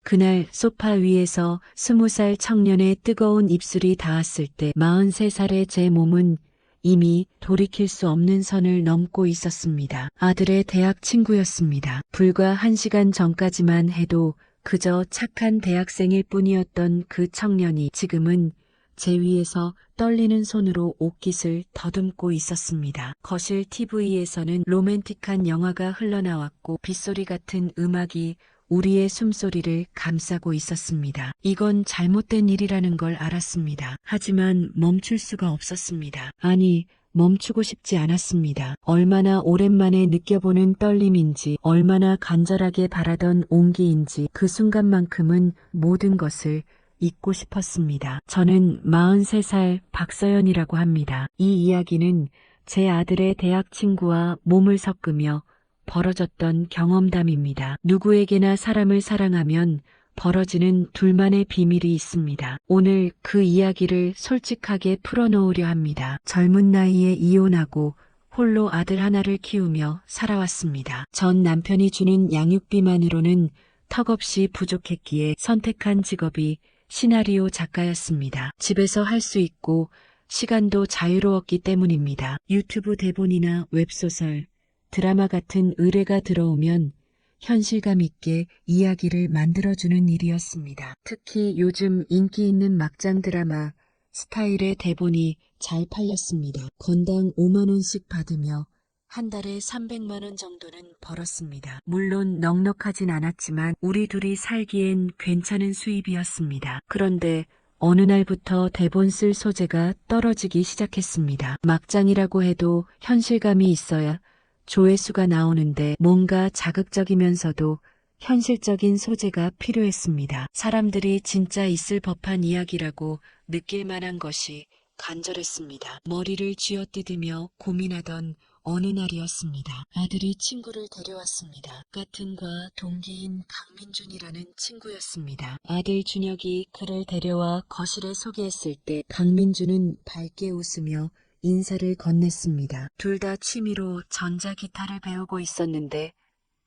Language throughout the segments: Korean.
그날 소파 위에서 20살 청년의 뜨거운 입술이 닿았을 때 43살의 제 몸은 이미 돌이킬 수 없는 선을 넘고 있었습니다. 아들의 대학 친구였습니다. 불과 1시간 전까지만 해도 그저 착한 대학생일 뿐이었던 그 청년이 지금은 제 위에서 떨리는 손으로 옷깃을 더듬고 있었습니다. 거실 TV에서는 로맨틱한 영화가 흘러나왔고 빗소리 같은 음악이 우리의 숨소리를 감싸고 있었습니다. 이건 잘못된 일이라는 걸 알았습니다. 하지만 멈출 수가 없었습니다. 아니, 멈추고 싶지 않았습니다. 얼마나 오랜만에 느껴보는 떨림인지, 얼마나 간절하게 바라던 온기인지 그 순간만큼은 모든 것을 잊고 싶었습니다. 저는 43살 박서연이라고 합니다. 이 이야기는 제 아들의 대학 친구와 몸을 섞으며 벌어졌던 경험담입니다. 누구에게나 사람을 사랑하면 벌어지는 둘만의 비밀이 있습니다. 오늘 그 이야기를 솔직하게 풀어놓으려 합니다. 젊은 나이에 이혼하고 홀로 아들 하나를 키우며 살아왔습니다. 전 남편이 주는 양육비만으로는 턱없이 부족했기에 선택한 직업이 시나리오 작가였습니다. 집에서 할 수 있고 시간도 자유로웠기 때문입니다. 유튜브 대본이나 웹소설, 드라마 같은 의뢰가 들어오면 현실감 있게 이야기를 만들어주는 일이었습니다. 특히 요즘 인기 있는 막장 드라마 스타일의 대본이 잘 팔렸습니다. 건당 5만원씩 받으며 한 달에 300만원 정도는 벌었습니다. 물론 넉넉하진 않았지만 우리 둘이 살기엔 괜찮은 수입이었습니다. 그런데 어느 날부터 대본 쓸 소재가 떨어지기 시작했습니다. 막장이라고 해도 현실감이 있어야 조회수가 나오는데 뭔가 자극적이면서도 현실적인 소재가 필요했습니다. 사람들이 진짜 있을 법한 이야기라고 느낄 만한 것이 간절했습니다. 머리를 쥐어뜯으며 고민하던 어느 날이었습니다. 아들이 친구를 데려왔습니다. 같은 과 동기인 강민준이라는 친구였습니다. 아들 준혁이 그를 데려와 거실에 소개했을 때 강민준은 밝게 웃으며 인사를 건넸습니다. 둘 다 취미로 전자기타를 배우고 있었는데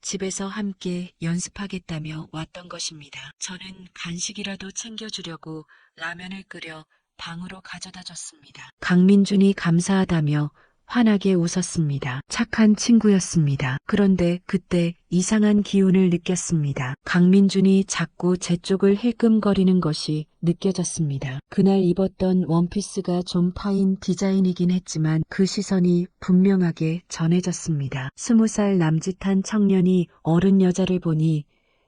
집에서 함께 연습하겠다며 왔던 것입니다. 저는 간식이라도 챙겨주려고 라면을 끓여 방으로 가져다 줬습니다. 강민준이 감사하다며 환하게 웃었습니다. 착한 친구였습니다. 그런데 그때 이상한 기운을 느꼈습니다. 강민준이 자꾸 제 쪽을 힐끔거리는 것이 느껴졌습니다. 그날 입었던 원피스가 좀 파인 디자인이긴 했지만 그 시선이 분명하게 전해졌습니다. 20살 남짓한 청년이 어른 여자를 보니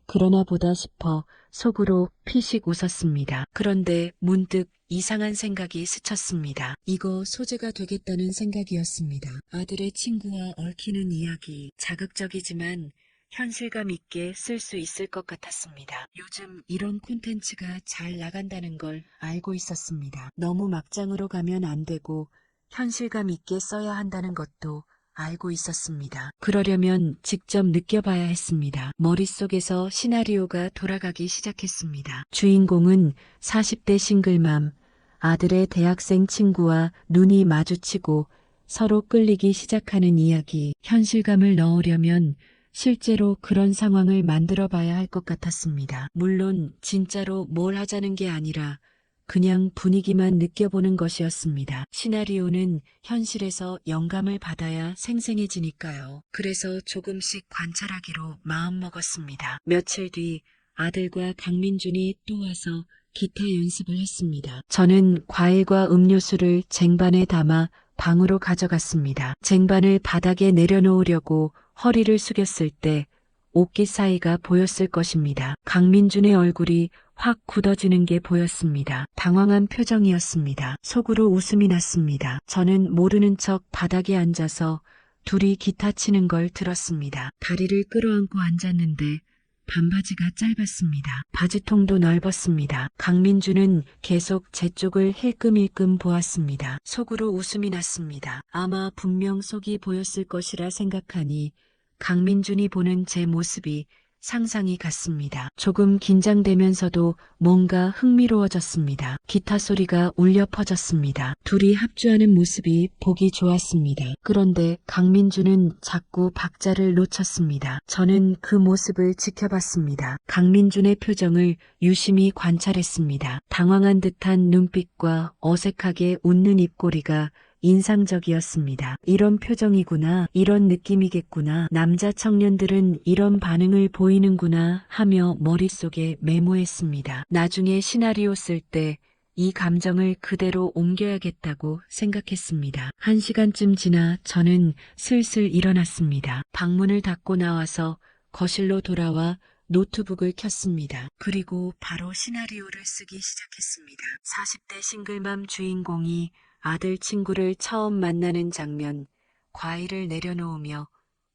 그러나 보다 싶어 속으로 피식 웃었습니다. 그런데 문득 이상한 생각이 스쳤습니다. 이거 소재가 되겠다는 생각이었습니다. 아들의 친구와 얽히는 이야기, 자극적이지만 현실감 있게 쓸 수 있을 것 같았습니다. 요즘 이런 콘텐츠가 잘 나간다는 걸 알고 있었습니다. 너무 막장으로 가면 안 되고 현실감 있게 써야 한다는 것도 알고 있었습니다. 그러려면 직접 느껴봐야 했습니다. 머릿속에서 시나리오가 돌아가기 시작했습니다. 주인공은 40대 싱글맘, 아들의 대학생 친구와 눈이 마주치고 서로 끌리기 시작하는 이야기. 현실감을 넣으려면 실제로 그런 상황을 만들어 봐야 할 것 같았습니다. 물론 진짜로 뭘 하자는 게 아니라 그냥 분위기만 느껴보는 것이었습니다. 시나리오는 현실에서 영감을 받아야 생생해지니까요. 그래서 조금씩 관찰하기로 마음먹었습니다. 며칠 뒤 아들과 강민준이 또 와서 기타 연습을 했습니다. 저는 과일과 음료수를 쟁반에 담아 방으로 가져갔습니다. 쟁반을 바닥에 내려놓으려고 허리를 숙였을 때 옷깃 사이가 보였을 것입니다. 강민준의 얼굴이 확 굳어지는 게 보였습니다. 당황한 표정이었습니다. 속으로 웃음이 났습니다. 저는 모르는 척 바닥에 앉아서 둘이 기타 치는 걸 들었습니다. 다리를 끌어안고 앉았는데 반바지가 짧았습니다. 바지통도 넓었습니다. 강민준은 계속 제 쪽을 힐끔힐끔 보았습니다. 속으로 웃음이 났습니다. 아마 분명 속이 보였을 것이라 생각하니 강민준이 보는 제 모습이 상상이 갔습니다. 조금 긴장되면서도 뭔가 흥미로워졌습니다. 기타 소리가 울려 퍼졌습니다. 둘이 합주하는 모습이 보기 좋았습니다. 그런데 강민주는 자꾸 박자를 놓쳤습니다. 저는 그 모습을 지켜봤습니다. 강민준의 표정을 유심히 관찰했습니다. 당황한 듯한 눈빛과 어색하게 웃는 입꼬리가 인상적이었습니다. 이런 표정이구나, 이런 느낌이겠구나, 남자 청년들은 이런 반응을 보이는구나 하며 머릿속에 메모했습니다. 나중에 시나리오 쓸 때 이 감정을 그대로 옮겨야겠다고 생각했습니다. 1시간쯤 지나 저는 슬슬 일어났습니다. 방문을 닫고 나와서 거실로 돌아와 노트북을 켰습니다. 그리고 바로 시나리오를 쓰기 시작했습니다. 40대 싱글맘 주인공이 아들 친구를 처음 만나는 장면, 과일을 내려놓으며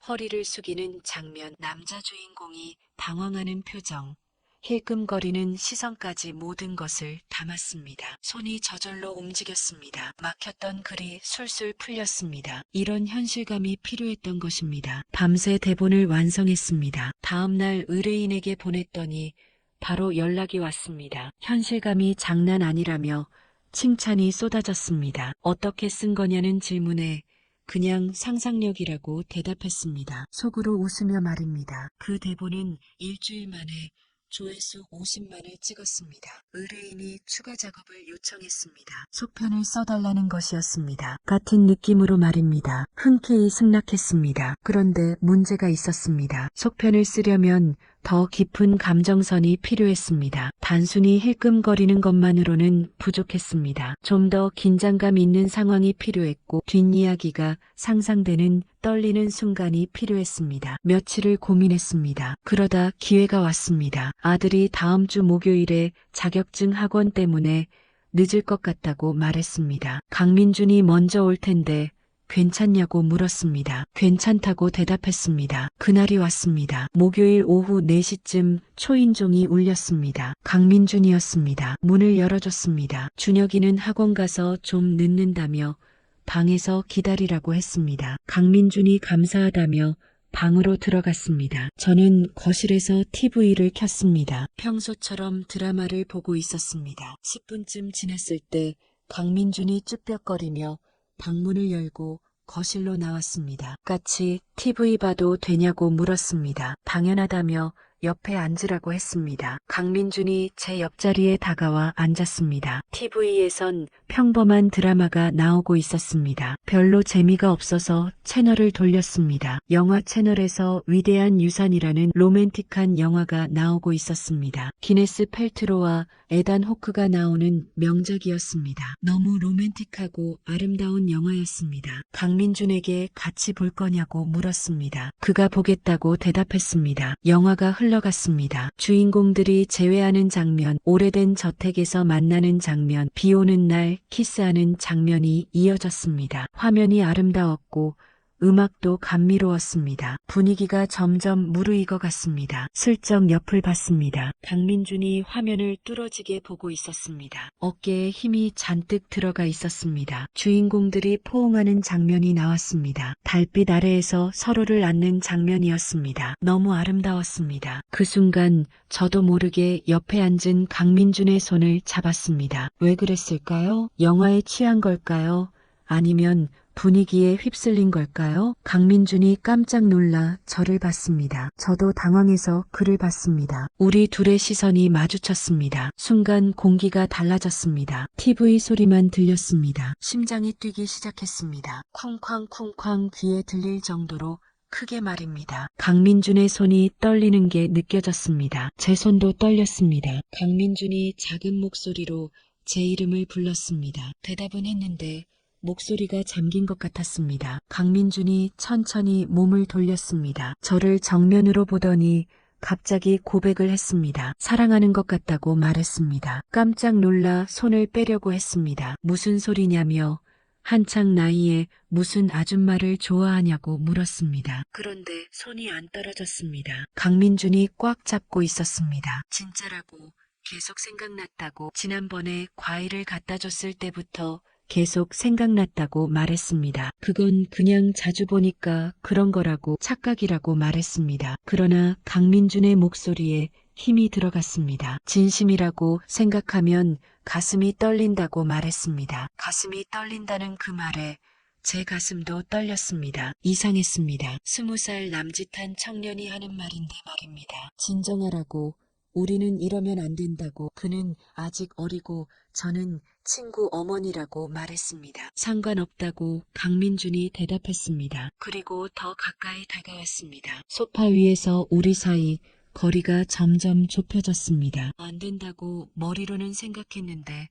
허리를 숙이는 장면, 남자 주인공이 당황하는 표정, 힐끔거리는 시선까지 모든 것을 담았습니다. 손이 저절로 움직였습니다. 막혔던 글이 술술 풀렸습니다. 이런 현실감이 필요했던 것입니다. 밤새 대본을 완성했습니다. 다음날 의뢰인에게 보냈더니 바로 연락이 왔습니다. 현실감이 장난 아니라며 칭찬이 쏟아졌습니다. 어떻게 쓴 거냐는 질문에 그냥 상상력이라고 대답했습니다. 속으로 웃으며 말입니다. 그 대본은 일주일 만에 조회수 50만을 찍었습니다. 의뢰인이 추가 작업을 요청했습니다. 속편을 써달라는 것이었습니다. 같은 느낌으로 말입니다. 흔쾌히 승낙했습니다. 그런데 문제가 있었습니다. 속편을 쓰려면 더 깊은 감정선이 필요했습니다. 단순히 힐끔거리는 것만으로는 부족했습니다. 좀 더 긴장감 있는 상황이 필요했고 뒷이야기가 상상되는 떨리는 순간이 필요했습니다. 며칠을 고민했습니다. 그러다 기회가 왔습니다. 아들이 다음 주 목요일에 자격증 학원 때문에 늦을 것 같다고 말했습니다. 강민준이 먼저 올 텐데 괜찮냐고 물었습니다. 괜찮다고 대답했습니다. 그날이 왔습니다. 목요일 오후 4시쯤 초인종이 울렸습니다. 강민준이었습니다. 문을 열어줬습니다. 준혁이는 학원 가서 좀 늦는다며 방에서 기다리라고 했습니다. 강민준이 감사하다며 방으로 들어갔습니다. 저는 거실에서 TV를 켰습니다. 평소처럼 드라마를 보고 있었습니다. 10분쯤 지났을 때 강민준이 쭈뼛거리며 방문을 열고 거실로 나왔습니다. 같이 TV 봐도 되냐고 물었습니다. 당연하다며 옆에 앉으라고 했습니다. 강민준이 제 옆자리에 다가와 앉았습니다. TV에선 평범한 드라마가 나오고 있었습니다. 별로 재미가 없어서 채널을 돌렸습니다. 영화 채널에서 위대한 유산이라는 로맨틱한 영화가 나오고 있었습니다. 기네스 펠트로와 에단 호크가 나오는 명작이었습니다. 너무 로맨틱하고 아름다운 영화였습니다. 강민준에게 같이 볼 거냐고 물었습니다. 그가 보겠다고 대답했습니다. 영화가 흘러갔습니다. 주인공들이 재회하는 장면, 오래된 저택에서 만나는 장면, 비 오는 날 키스하는 장면이 이어졌습니다. 화면이 아름다웠고 음악도 감미로웠습니다. 분위기가 점점 무르익어 갔습니다. 슬쩍 옆을 봤습니다. 강민준이 화면을 뚫어지게 보고 있었습니다. 어깨에 힘이 잔뜩 들어가 있었습니다. 주인공들이 포옹하는 장면이 나왔습니다. 달빛 아래에서 서로를 안는 장면이었습니다. 너무 아름다웠습니다. 그 순간 저도 모르게 옆에 앉은 강민준의 손을 잡았습니다. 왜 그랬을까요? 영화에 취한 걸까요? 아니면 분위기에 휩쓸린 걸까요? 강민준이 깜짝 놀라 저를 봤습니다. 저도 당황해서 그를 봤습니다. 우리 둘의 시선이 마주쳤습니다. 순간 공기가 달라졌습니다. TV 소리만 들렸습니다. 심장이 뛰기 시작했습니다. 쿵쾅쿵쾅 귀에 들릴 정도로 크게 말입니다. 강민준의 손이 떨리는 게 느껴졌습니다. 제 손도 떨렸습니다. 강민준이 작은 목소리로 제 이름을 불렀습니다. 대답은 했는데 목소리가 잠긴 것 같았습니다. 강민준이 천천히 몸을 돌렸습니다. 저를 정면으로 보더니 갑자기 고백을 했습니다. 사랑하는 것 같다고 말했습니다. 깜짝 놀라 손을 빼려고 했습니다. 무슨 소리냐며 한창 나이에 무슨 아줌마를 좋아하냐고 물었습니다. 그런데 손이 안 떨어졌습니다. 강민준이 꽉 잡고 있었습니다. 진짜라고 계속 생각났다고 지난번에 과일을 갖다 줬을 때부터 계속 생각났다고 말했습니다. 그건 그냥 자주 보니까 그런 거라고 착각이라고 말했습니다. 그러나 강민준의 목소리에 힘이 들어갔습니다. 진심이라고 생각하면 가슴이 떨린다고 말했습니다. 가슴이 떨린다는 그 말에 제 가슴도 떨렸습니다. 이상했습니다. 20살 남짓한 청년이 하는 말인데 말입니다. 진정하라고. 우리는 이러면 안 된다고. 그는 아직 어리고 저는 친구 어머니라고 말했습니다. 상관없다고 강민준이 대답했습니다. 그리고 더 가까이 다가왔습니다. 소파 위에서 우리 사이 거리가 점점 좁혀졌습니다. 안 된다고 머리로는 생각했는데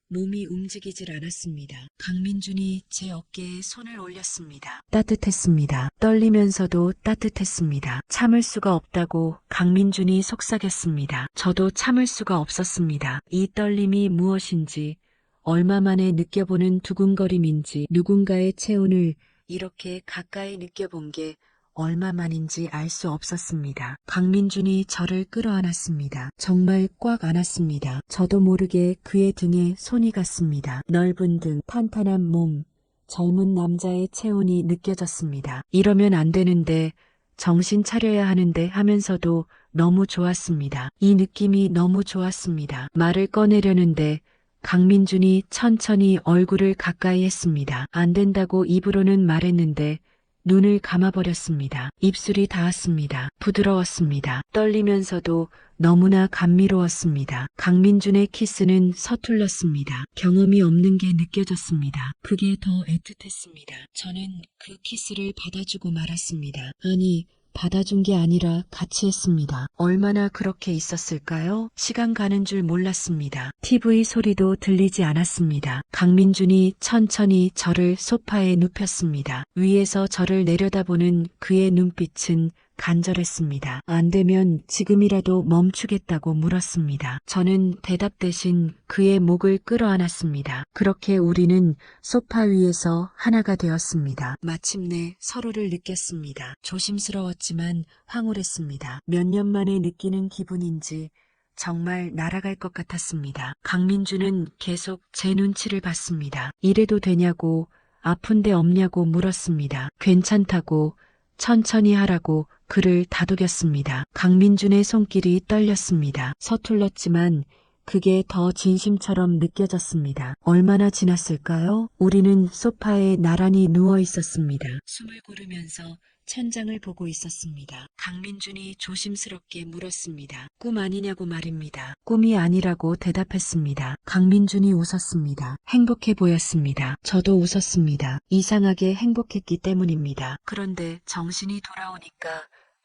몸이 움직이질 않았습니다. 강민준이 제 어깨에 손을 올렸습니다. 따뜻했습니다. 떨리면서도 따뜻했습니다. 참을 수가 없다고 강민준이 속삭였습니다. 저도 참을 수가 없었습니다. 이 떨림이 무엇인지, 얼마 만에 느껴보는 두근거림인지, 누군가의 체온을 이렇게 가까이 느껴본 게 얼마만인지 알 수 없었습니다. 강민준이 저를 끌어안았습니다. 정말 꽉 안았습니다. 저도 모르게 그의 등에 손이 갔습니다. 넓은 등, 탄탄한 몸, 젊은 남자의 체온이 느껴졌습니다. 이러면 안 되는데, 정신 차려야 하는데 하면서도 너무 좋았습니다. 이 느낌이 너무 좋았습니다. 말을 꺼내려는데 강민준이 천천히 얼굴을 가까이 했습니다. 안 된다고 입으로는 말했는데 눈을 감아버렸습니다. 입술이 닿았습니다. 부드러웠습니다. 떨리면서도 너무나 감미로웠습니다. 강민준의 키스는 서툴렀습니다. 경험이 없는 게 느껴졌습니다. 그게 더 애틋했습니다. 저는 그 키스를 받아주고 말았습니다. 아니, 받아준 게 아니라 같이 했습니다. 얼마나 그렇게 있었을까요? 시간 가는 줄 몰랐습니다. TV 소리도 들리지 않았습니다. 강민준이 천천히 저를 소파에 눕혔습니다. 위에서 저를 내려다보는 그의 눈빛은 간절했습니다. 안 되면 지금이라도 멈추겠다고 물었습니다. 저는 대답 대신 그의 목을 끌어안았습니다. 그렇게 우리는 소파 위에서 하나가 되었습니다. 마침내 서로를 느꼈습니다. 조심스러웠지만 황홀했습니다. 몇 년 만에 느끼는 기분인지 정말 날아갈 것 같았습니다. 강민준은 계속 제 눈치를 봤습니다. 이래도 되냐고, 아픈데 없냐고 물었습니다. 괜찮다고, 천천히 하라고 그를 다독였습니다. 강민준의 손길이 떨렸습니다. 서툴렀지만 그게 더 진심처럼 느껴졌습니다. 얼마나 지났을까요? 우리는 소파에 나란히 누워 있었습니다. 숨을 고르면서 천장을 보고 있었습니다. 강민준이 조심스럽게 물었습니다. 꿈 아니냐고 말입니다. 꿈이 아니라고 대답했습니다. 강민준이 웃었습니다. 행복해 보였습니다. 저도 웃었습니다. 이상하게 행복했기 때문입니다. 그런데 정신이 돌아오니까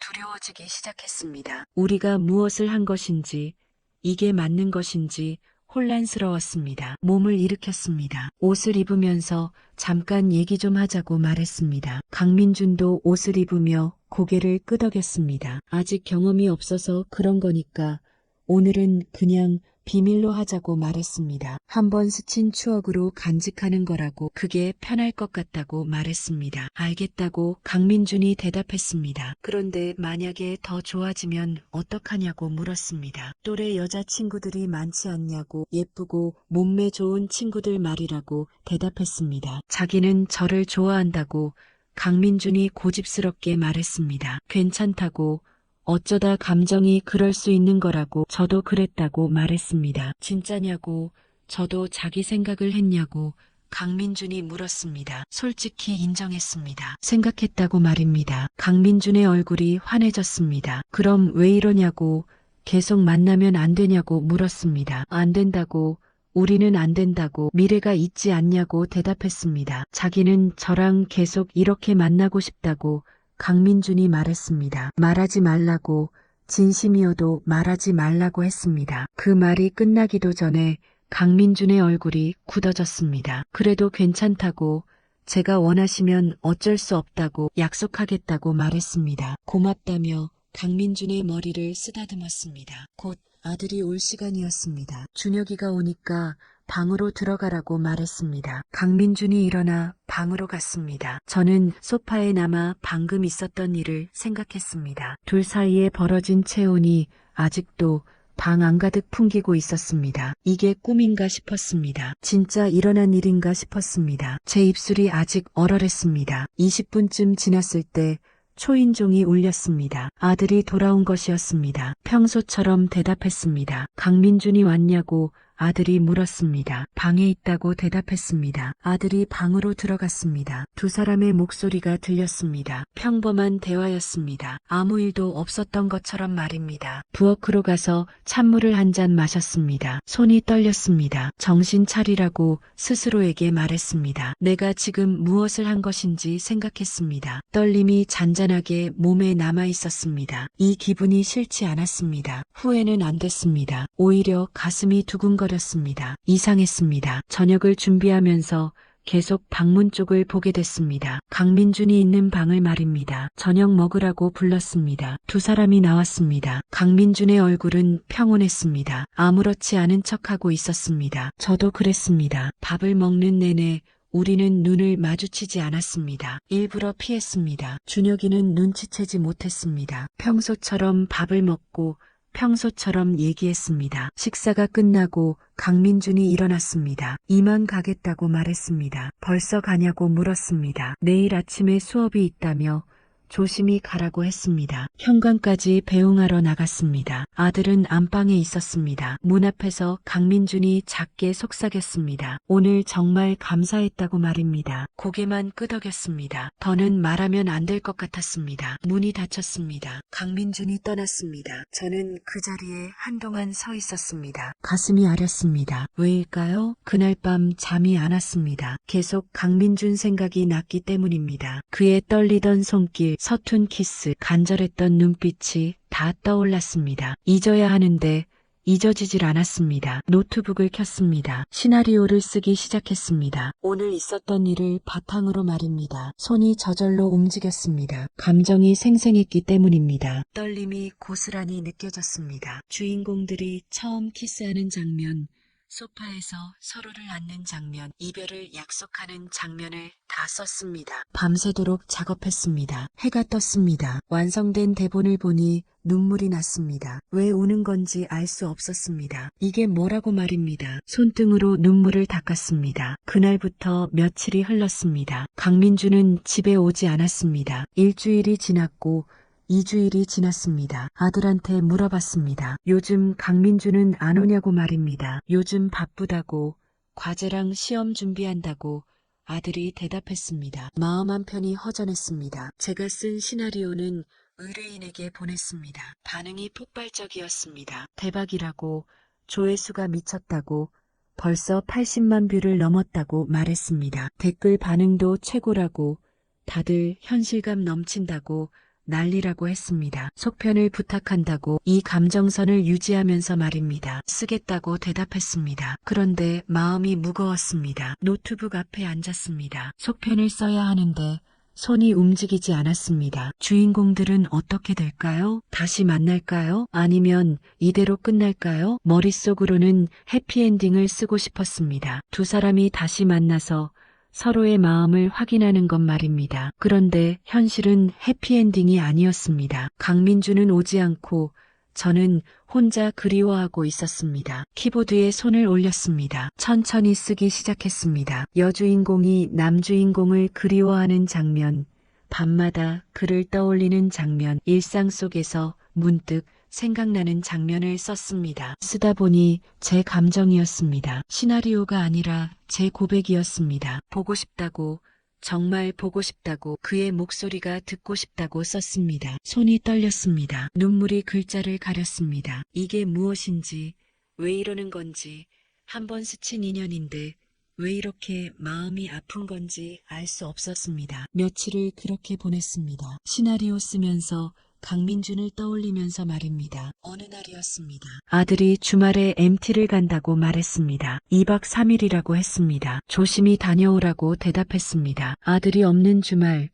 두려워지기 시작했습니다. 우리가 무엇을 한 것인지, 이게 맞는 것인지 혼란스러웠습니다. 몸을 일으켰습니다. 옷을 입으면서 잠깐 얘기 좀 하자고 말했습니다. 강민준도 옷을 입으며 고개를 끄덕였습니다. 아직 경험이 없어서 그런 거니까 오늘은 그냥 비밀로 하자고 말했습니다. 한번 스친 추억으로 간직하는 거라고 그게 편할 것 같다고 말했습니다. 알겠다고 강민준이 대답했습니다. 그런데 만약에 더 좋아지면 어떡하냐고 물었습니다. 또래 여자친구들이 많지 않냐고 예쁘고 몸매 좋은 친구들 말이라고 대답했습니다. 자기는 저를 좋아한다고 강민준이 고집스럽게 말했습니다. 괜찮다고 어쩌다 감정이 그럴 수 있는 거라고 저도 그랬다고 말했습니다. 진짜냐고 저도 자기 생각을 했냐고 강민준이 물었습니다. 솔직히 인정했습니다. 생각했다고 말입니다. 강민준의 얼굴이 환해졌습니다. 그럼 왜 이러냐고 계속 만나면 안 되냐고 물었습니다. 안 된다고 우리는 안 된다고 미래가 있지 않냐고 대답했습니다. 자기는 저랑 계속 이렇게 만나고 싶다고 강민준이 말했습니다. 말하지 말라고 진심이어도 말하지 말라고 했습니다. 그 말이 끝나기도 전에 강민준의 얼굴이 굳어졌습니다. 그래도 괜찮다고 제가 원하시면 어쩔 수 없다고 약속하겠다고 말했습니다. 고맙다며 강민준의 머리를 쓰다듬었습니다. 곧 아들이 올 시간이었습니다. 준혁이가 오니까 방으로 들어가라고 말했습니다. 강민준이 일어나 방으로 갔습니다. 저는 소파에 남아 방금 있었던 일을 생각했습니다. 둘 사이에 벌어진 체온이 아직도 방 안가득 풍기고 있었습니다. 이게 꿈인가 싶었습니다. 진짜 일어난 일인가 싶었습니다. 제 입술이 아직 얼얼했습니다. 20분쯤 지났을 때 초인종이 울렸습니다. 아들이 돌아온 것이었습니다. 평소처럼 대답했습니다. 강민준이 왔냐고 아들이 물었습니다. 방에 있다고 대답했습니다. 아들이 방으로 들어갔습니다. 두 사람의 목소리가 들렸습니다. 평범한 대화였습니다. 아무 일도 없었던 것처럼 말입니다. 부엌으로 가서 찬물을 한 잔 마셨습니다. 손이 떨렸습니다. 정신 차리라고 스스로에게 말했습니다. 내가 지금 무엇을 한 것인지 생각했습니다. 떨림이 잔잔하게 몸에 남아 있었습니다. 이 기분이 싫지 않았습니다. 후회는 안 됐습니다. 오히려 가슴이 두근거렸습니다. 이상했습니다. 저녁을 준비하면서 계속 방문 쪽을 보게 됐습니다. 강민준이 있는 방을 말입니다. 저녁 먹으라고 불렀습니다. 두 사람이 나왔습니다. 강민준의 얼굴은 평온했습니다. 아무렇지 않은 척하고 있었습니다. 저도 그랬습니다. 밥을 먹는 내내 우리는 눈을 마주치지 않았습니다. 일부러 피했습니다. 준혁이는 눈치채지 못했습니다. 평소처럼 밥을 먹고 평소처럼 얘기했습니다. 식사가 끝나고 강민준이 일어났습니다. 이만 가겠다고 말했습니다. 벌써 가냐고 물었습니다. 내일 아침에 수업이 있다며 조심히 가라고 했습니다. 현관까지 배웅하러 나갔습니다. 아들은 안방에 있었습니다. 문 앞에서 강민준이 작게 속삭였습니다. 오늘 정말 감사했다고 말입니다. 고개만 끄덕였습니다. 더는 말하면 안 될 것 같았습니다. 문이 닫혔습니다. 강민준이 떠났습니다. 저는 그 자리에 한동안 서 있었습니다. 가슴이 아렸습니다. 왜일까요? 그날 밤 잠이 안 왔습니다. 계속 강민준 생각이 났기 때문입니다. 그의 떨리던 손길, 서툰 키스, 간절했던 눈빛이 다 떠올랐습니다. 잊어야 하는데 잊어지질 않았습니다. 노트북을 켰습니다. 시나리오를 쓰기 시작했습니다. 오늘 있었던 일을 바탕으로 말입니다. 손이 저절로 움직였습니다. 감정이 생생했기 때문입니다. 떨림이 고스란히 느껴졌습니다. 주인공들이 처음 키스하는 장면, 소파에서 서로를 안는 장면, 이별을 약속하는 장면을 다 썼습니다. 밤새도록 작업했습니다. 해가 떴습니다. 완성된 대본을 보니 눈물이 났습니다. 왜 우는 건지 알 수 없었습니다. 이게 뭐라고 말입니다. 손등으로 눈물을 닦았습니다. 그날부터 며칠이 흘렀습니다. 강민주는 집에 오지 않았습니다. 일주일이 지났고 2주일이 지났습니다. 아들한테 물어봤습니다. 요즘 강민주는 안 오냐고 말입니다. 요즘 바쁘다고, 과제랑 시험 준비한다고 아들이 대답했습니다. 마음 한편이 허전했습니다. 제가 쓴 시나리오는 의뢰인에게 보냈습니다. 반응이 폭발적이었습니다. 대박이라고, 조회수가 미쳤다고, 벌써 80만 뷰를 넘었다고 말했습니다. 댓글 반응도 최고라고, 다들 현실감 넘친다고 난리라고 했습니다. 속편을 부탁한다고 이 감정선을 유지하면서 말입니다. 쓰겠다고 대답했습니다. 그런데 마음이 무거웠습니다. 노트북 앞에 앉았습니다. 속편을 써야 하는데 손이 움직이지 않았습니다. 주인공들은 어떻게 될까요? 다시 만날까요? 아니면 이대로 끝날까요? 머릿속으로는 해피엔딩을 쓰고 싶었습니다. 두 사람이 다시 만나서 서로의 마음을 확인하는 것 말입니다. 그런데 현실은 해피엔딩이 아니었습니다. 강민주는 오지 않고 저는 혼자 그리워하고 있었습니다. 키보드에 손을 올렸습니다. 천천히 쓰기 시작했습니다. 여주인공이 남주인공을 그리워하는 장면, 밤마다 그를 떠올리는 장면, 일상 속에서 문득 생각나는 장면을 썼습니다. 쓰다 보니 제 감정이었습니다. 시나리오가 아니라 제 고백이었습니다. 보고 싶다고, 정말 보고 싶다고, 그의 목소리가 듣고 싶다고 썼습니다. 손이 떨렸습니다. 눈물이 글자를 가렸습니다. 이게 무엇인지, 왜 이러는 건지, 한번 스친 인연인데 왜 이렇게 마음이 아픈 건지 알 수 없었습니다. 며칠을 그렇게 보냈습니다. 시나리오 쓰면서 강민준을 떠올리면서 말입니다. 어느 날이었습니다. 아들이 주말에 MT를 간다고 말했습니다. 2박 3일이라고 했습니다. 조심히 다녀오라고 대답했습니다. 아들이 없는 주말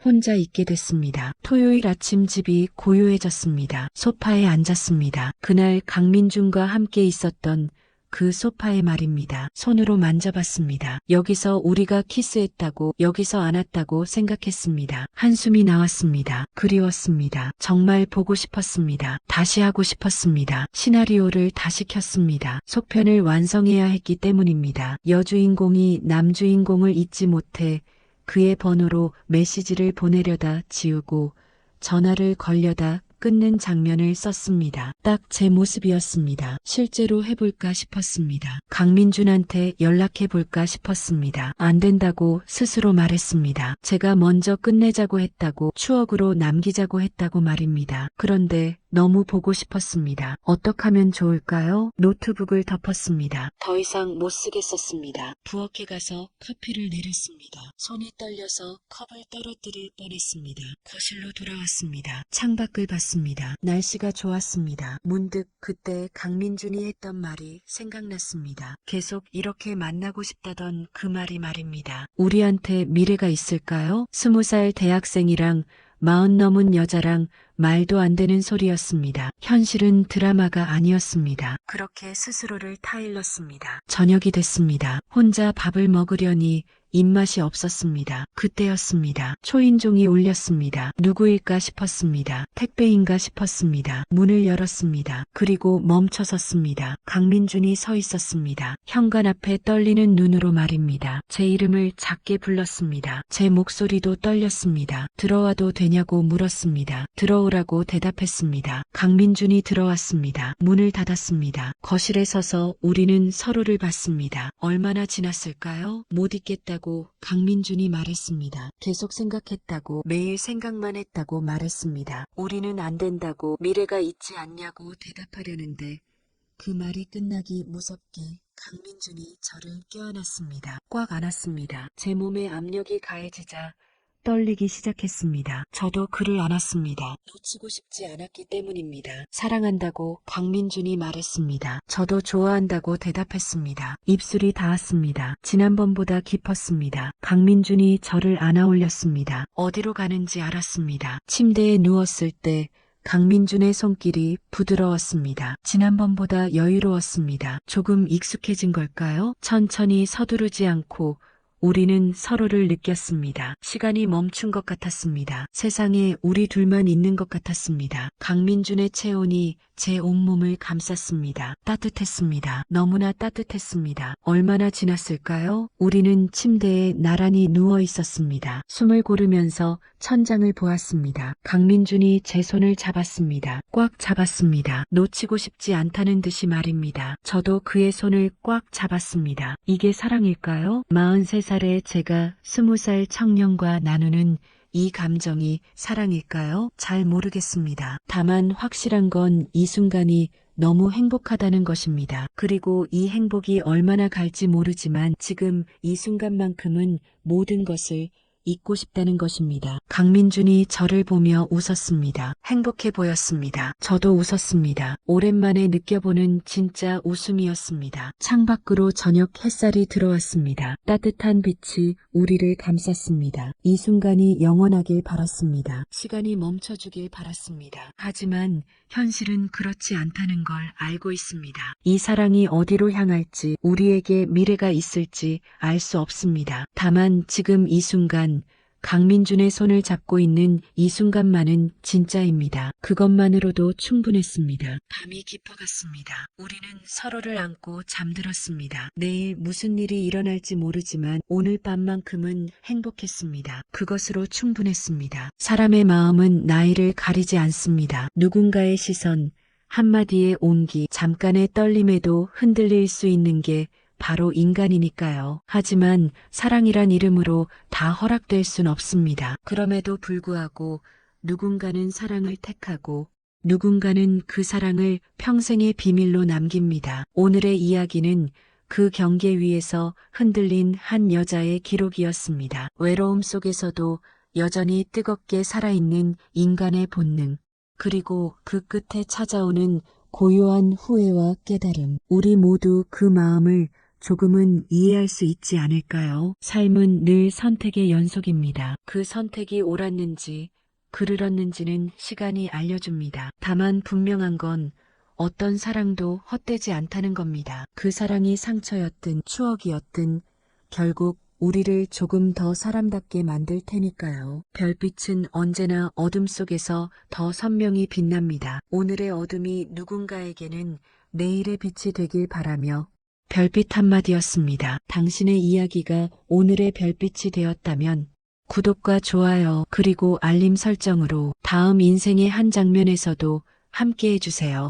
혼자 있게 됐습니다. 토요일 아침 집이 고요해졌습니다. 소파에 앉았습니다. 그날 강민준과 함께 있었던 그 소파에 말입니다. 손으로 만져봤습니다. 여기서 우리가 키스했다고, 여기서 안았다고 생각했습니다. 한숨이 나왔습니다. 그리웠습니다. 정말 보고 싶었습니다. 다시 하고 싶었습니다. 시나리오를 다시 켰습니다. 속편을 완성해야 했기 때문입니다. 여주인공이 남주인공을 잊지 못해 그의 번호로 메시지를 보내려다 지우고 전화를 걸려다 끊는 장면을 썼습니다. 딱 제 모습이었습니다. 실제로 해볼까 싶었습니다. 강민준한테 연락해볼까 싶었습니다. 안 된다고 스스로 말했습니다. 제가 먼저 끝내자고 했다고, 추억으로 남기자고 했다고 말입니다. 그런데 너무 보고 싶었습니다. 어떻게 하면 좋을까요? 노트북을 덮었습니다. 더 이상 못 쓰겠었습니다. 부엌에 가서 커피를 내렸습니다. 손이 떨려서 컵을 떨어뜨릴 뻔했습니다. 거실로 돌아왔습니다. 창밖을 봤습니다. 날씨가 좋았습니다. 문득 그때 강민준이 했던 말이 생각났습니다. 계속 이렇게 만나고 싶다던 그 말이 말입니다. 우리한테 미래가 있을까요? 20살 대학생이랑 40 넘은 여자랑 말도 안 되는 소리였습니다. 현실은 드라마가 아니었습니다. 그렇게 스스로를 타일렀습니다. 저녁이 됐습니다. 혼자 밥을 먹으려니 입맛이 없었습니다. 그때였습니다. 초인종이 울렸습니다. 누구일까 싶었습니다. 택배인가 싶었습니다. 문을 열었습니다. 그리고 멈춰섰습니다. 강민준이 서 있었습니다. 현관 앞에 떨리는 눈으로 말입니다. 제 이름을 작게 불렀습니다. 제 목소리도 떨렸습니다. 들어와도 되냐고 물었습니다. 들어오라고 대답했습니다. 강민준이 들어왔습니다. 문을 닫았습니다. 거실에 서서 우리는 서로를 봤습니다. 얼마나 지났을까요? 못 잊겠다고 강민준이 말했습니다. 계속 생각했다고, 매일 생각만 했다고 말했습니다. 우리는 안 된다고, 미래가 있지 않냐고 대답하려는데 그 말이 끝나기 무섭게 강민준이 저를 껴안았습니다. 꽉 안았습니다. 제 몸에 압력이 가해지자 떨리기 시작했습니다. 저도 그를 안았습니다. 놓치고 싶지 않았기 때문입니다. 사랑한다고 강민준이 말했습니다. 저도 좋아한다고 대답했습니다. 입술이 닿았습니다. 지난번보다 깊었습니다. 강민준이 저를 안아 올렸습니다. 어디로 가는지 알았습니다. 침대에 누웠을 때 강민준의 손길이 부드러웠습니다. 지난번보다 여유로웠습니다. 조금 익숙해진 걸까요? 천천히 서두르지 않고 우리는 서로를 느꼈습니다. 시간이 멈춘 것 같았습니다. 세상에 우리 둘만 있는 것 같았습니다. 강민준의 체온이 제 온몸을 감쌌습니다. 따뜻했습니다. 너무나 따뜻했습니다. 얼마나 지났을까요? 우리는 침대에 나란히 누워 있었습니다. 숨을 고르면서 천장을 보았습니다. 강민준이 제 손을 잡았습니다. 꽉 잡았습니다. 놓치고 싶지 않다는 듯이 말입니다. 저도 그의 손을 꽉 잡았습니다. 이게 사랑일까요? 43살의 제가 20살 청년과 나누는 이 감정이 사랑일까요? 잘 모르겠습니다. 다만 확실한 건 이 순간이 너무 행복하다는 것입니다. 그리고 이 행복이 얼마나 갈지 모르지만 지금 이 순간만큼은 모든 것을 잊고 싶다는 것입니다. 강민준이 저를 보며 웃었습니다. 행복해 보였습니다. 저도 웃었습니다. 오랜만에 느껴보는 진짜 웃음이었습니다. 창밖으로 저녁 햇살이 들어왔습니다. 따뜻한 빛이 우리를 감쌌습니다. 이 순간이 영원하길 바랐습니다. 시간이 멈춰주길 바랐습니다. 하지만 현실은 그렇지 않다는 걸 알고 있습니다. 이 사랑이 어디로 향할지, 우리에게 미래가 있을지 알 수 없습니다. 다만 지금 이 순간 강민준의 손을 잡고 있는 이 순간만은 진짜입니다. 그것만으로도 충분했습니다. 밤이 깊어갔습니다. 우리는 서로를 안고 잠들었습니다. 내일 무슨 일이 일어날지 모르지만 오늘 밤만큼은 행복했습니다. 그것으로 충분했습니다. 사람의 마음은 나이를 가리지 않습니다. 누군가의 시선, 한마디의 온기, 잠깐의 떨림에도 흔들릴 수 있는 게 바로 인간이니까요. 하지만 사랑이란 이름으로 다 허락될 순 없습니다. 그럼에도 불구하고 누군가는 사랑을 택하고 누군가는 그 사랑을 평생의 비밀로 남깁니다. 오늘의 이야기는 그 경계 위에서 흔들린 한 여자의 기록이었습니다. 외로움 속에서도 여전히 뜨겁게 살아있는 인간의 본능, 그리고 그 끝에 찾아오는 고요한 후회와 깨달음. 우리 모두 그 마음을 조금은 이해할 수 있지 않을까요? 삶은 늘 선택의 연속입니다. 그 선택이 옳았는지 그르렀는지는 시간이 알려줍니다. 다만 분명한 건 어떤 사랑도 헛되지 않다는 겁니다. 그 사랑이 상처였든 추억이었든 결국 우리를 조금 더 사람답게 만들 테니까요. 별빛은 언제나 어둠 속에서 더 선명히 빛납니다. 오늘의 어둠이 누군가에게는 내일의 빛이 되길 바라며 별빛 한마디였습니다. 당신의 이야기가 오늘의 별빛이 되었다면 구독과 좋아요 그리고 알림 설정으로 다음 인생의 한 장면에서도 함께 해주세요.